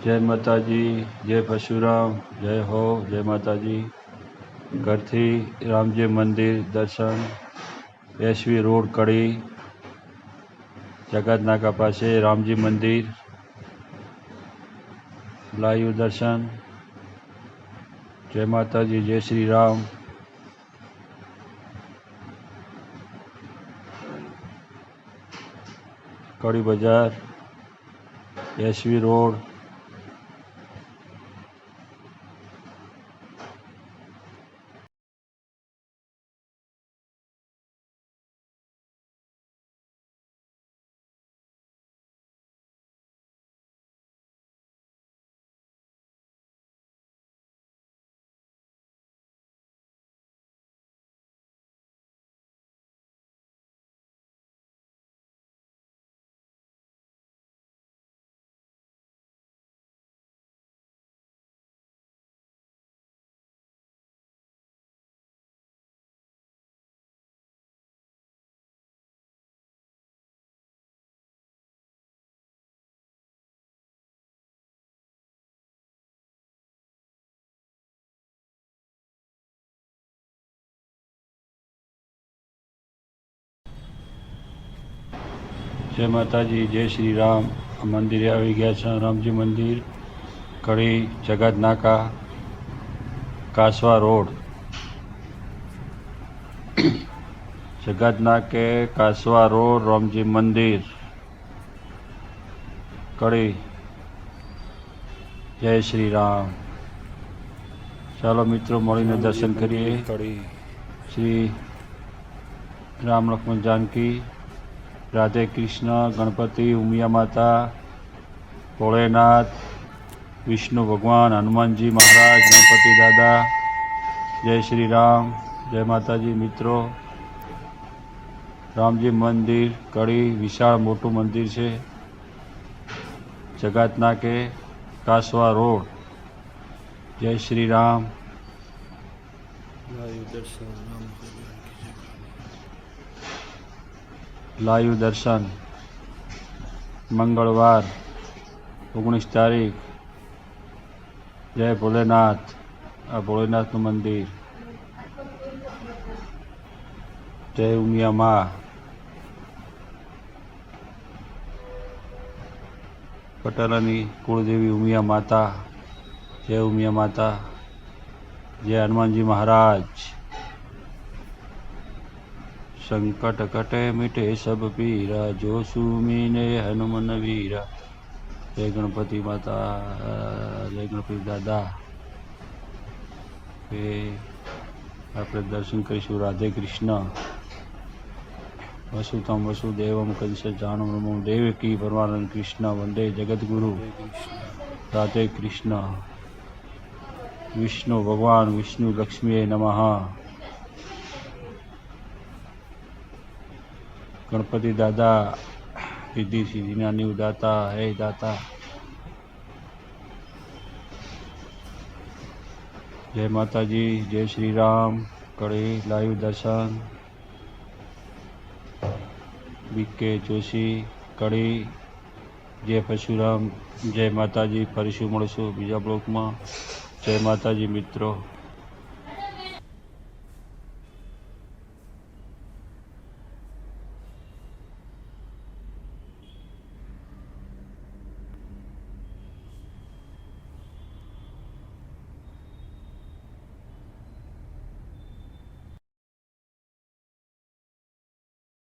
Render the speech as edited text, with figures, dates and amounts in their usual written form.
जय माताजी, जय परशुराम, जय हो, जय माताजी। घरथी रामजी मंदिर दर्शन, एसवी रोड कड़ी, जगत नाका पासे रामजी मंदिर, लाइव दर्शन। जय माताजी, जय श्री राम। कड़ी बाजार, एसवी रोड, जय माताजी, जय श्री राम। मंदिर આવી ગયા છે રામજી મંદિર, કડી જગત નાકા, કાસવા રોડ। જગત નાકે કાસવા રોડ, રામજી મંદિર, કડી। જય શ્રી રામ। ચાલો મિત્રો મળીને દર્શન કરીએ। શ્રી રામ લક્ષ્મણ जानकी, राधे कृष्ण, गणपति, उमिया माता, भोलेनाथ, विष्णु भगवान, हनुमान जी महाराज, गणपति दादा। जय श्री राम, जय माताजी। मित्रों, रामजी मंदिर कड़ी विशाल मोटू मंदिर है, जगत नाके कासवा रोड। जय श्री राम। लाइव दर्शन मंगलवार 19 तारीख। जय भोलेनाथ। आ भोलेनाथ मंदिर। जय उमिया माँ। पटेलानी कुलदेवी उमिया माता। जय उमिया माता। जय हनुमान जी महाराज। संकट कटे मिटे सब पीरा, जो सुमीने हनुमान वीरा। जय गणपति माता, जय गणपति दादा। આપણે દર્શન કરીશું। રાધે કૃષ્ણ। વસુતમ વસુદેવમ કંસચાનમ નમો દેવકી પરમાનંદ કૃષ્ણ વંદે જગદગુરુ। રાધે કૃષ્ણ। વિષ્ણુ ભગવાન વિષ્ણુ લક્ષ્મી નમઃ। गणपति दादा रिद्धि सिद्धि नानी दाता है दाता। जय माताजी, जय श्री राम। कड़ी लाइव दर्शन, बीके जोशी, कड़ी। जय परशुराम, जय माताजी। फरीशू मळीशुं बीजा ब्लॉक में। जय माताजी मित्रों।